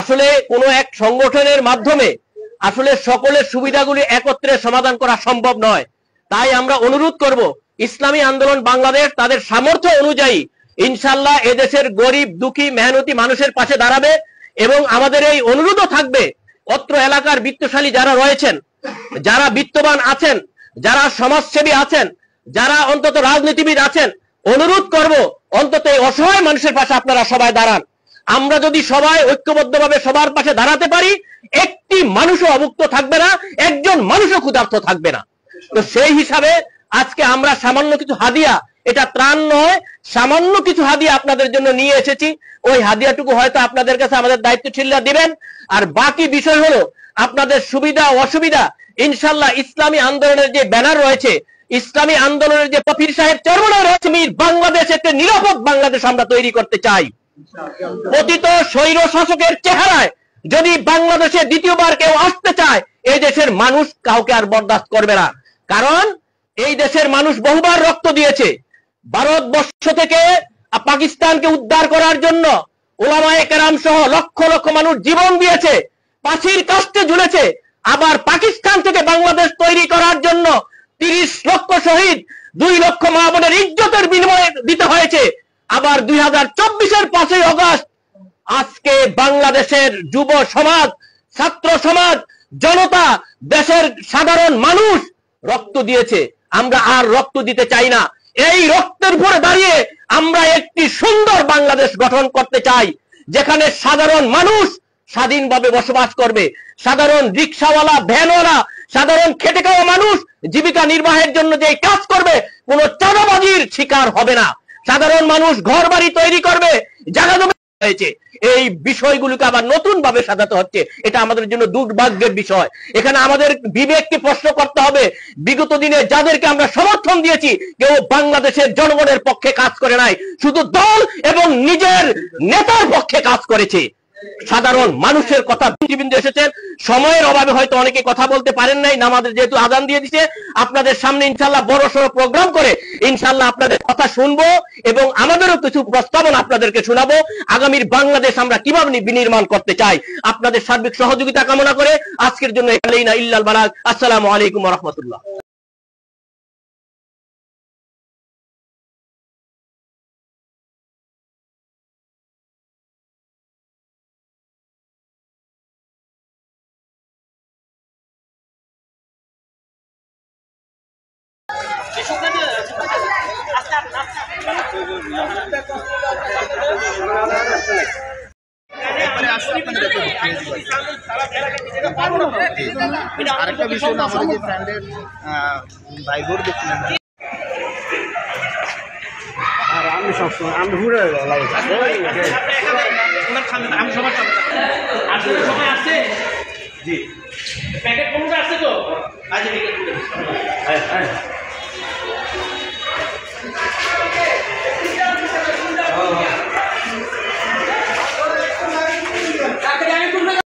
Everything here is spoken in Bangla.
আসলে কোনো এক সংগঠনের মাধ্যমে আসলে সকলের সুবিধাগুলি একত্রে সমাধান করা সম্ভব নয়। তাই আমরা অনুরোধ করব ইসলামী আন্দোলন বাংলাদেশ তাদের সামর্থ্য অনুযায়ী ইনশাআল্লাহ এদেশের গরিব দুঃখী মেহনতি মানুষের পাশে দাঁড়াবে। এবং আমাদের এই অনুরোধও থাকবে অত্র এলাকার বিত্তশালী যারা রয়েছেন, যারা বিত্তবান আছেন, যারা সমাজসেবী আছেন, যারা অন্তত রাজনীতিবিদ আছেন, অনুরোধ করব অন্তত এই অসহায় মানুষের পাশে আপনারা সবাই দাঁড়ান। আমরা যদি সবাই ঐক্যবদ্ধভাবে সবার পাশে দাঁড়াতে পারি, একটি মানুষও অভুক্ত থাকবে না, একজন মানুষও ক্ষুধার্ত থাকবে না। তো সেই হিসাবে আজকে আমরা সামান্য কিছু হাদিয়া, এটা ত্রাণ নয়, সামান্য কিছু হাদিয়া আপনাদের জন্য নিয়ে এসেছি। ওই হাদিয়াটুকু হয়তো আপনাদের কাছে আমাদের দায়িত্বশীলরা দিবেন। আর বাকি বিষয় হলো আপনাদের সুবিধা অসুবিধা ইনশাআল্লাহ ইসলামী আন্দোলনের যে ব্যানার রয়েছে, ইসলামী আন্দোলনের যে পীর সাহেব চরমনায় রয়েছে, বাংলাদেশ একটা নিরাপদ বাংলাদেশ আমরা তৈরি করতে চাই। পতিত স্বৈর শাসকের চেহারায় যদি বাংলাদেশে দ্বিতীয়বার কেউ আসতে চায়, এই দেশের মানুষ কাউকে আর বরদাস্ত করবে না। কারণ এই দেশের মানুষ বহুবার রক্ত দিয়েছে। ভারতবর্ষ থেকে পাকিস্তানকে উদ্ধার করার জন্য ওলামায়ে কেরাম সহ লক্ষ লক্ষ মানুষ জীবন দিয়েছে, ফাঁসির কাস্টে ঝুলেছে। আবার পাকিস্তান থেকে বাংলাদেশ তৈরি করার জন্য 30 লক্ষ শহীদ, 2 লক্ষ মা বোনের ইজ্জতের বিনিময়ে দিতে হয়েছে। আবার 2024-এর 5ই আগস্ট আজকে বাংলাদেশের যুব সমাজ, ছাত্র সমাজ, জনতা, দেশের সাধারণ মানুষ রক্ত দিয়েছে। আমরা আর রক্ত দিতে চাই না। এই রক্তের উপরে দাঁড়িয়ে আমরা একটি সুন্দর বাংলাদেশ গঠন করতে চাই, যেখানে সাধারণ মানুষ স্বাধীনভাবে বসবাস করবে। সাধারণ রিকশাওয়ালা, ভ্যানওয়ালা, সাধারণ খেটে খাওয়া মানুষ জীবিকা নির্বাহের জন্য যে কাজ করবে, কোনো চাঁদাবাজির শিকার হবে না। সাধারণ মানুষ ঘর বাড়ি তৈরি করবে, জায়গা জমি হয়েছে। এই বিষয়গুলোকে আবার নতুন ভাবে সাজাতে হচ্ছে, এটা আমাদের জন্য দুর্ভাগ্যের বিষয়। এখানে আমাদের বিবেককে প্রশ্ন করতে হবে, বিগত দিনে যাদেরকে আমরা সমর্থন দিয়েছি, কেউ বাংলাদেশের জনগণের পক্ষে কাজ করে নাই, শুধু দল এবং নিজের নেতার পক্ষে কাজ করেছে। সাধারণ মানুষের কথা বিন্দু এসেছেন, সময়ের অভাবে হয়তো অনেকে কথা বলতে পারেন নাই, নামাজের যেহেতু আজান দিয়ে দিচ্ছে, আপনাদের সামনে ইনশাআল্লাহ বড় সড়ো প্রোগ্রাম করে ইনশাআল্লাহ আপনাদের কথা শুনবো এবং আমাদেরও কিছু প্রস্তাবনা আপনাদেরকে শোনাবো। আগামীর বাংলাদেশ আমরা কিভাবে বিনির্মাণ করতে চাই, আপনাদের সার্বিক সহযোগিতা কামনা করে আজকের জন্য এখানেই না ইল্লাল বালাগ। আসসালামু আলাইকুম ওয়া রাহমাতুল্লাহ। আরেকটা বিষয় না, আমাদের যে ফ্রেন্ডের ভাই বোর দেখছিলেন, আর আমি সবসময় আমি ঘুরে জি প্যাকেট কোনটা আছে তো আজ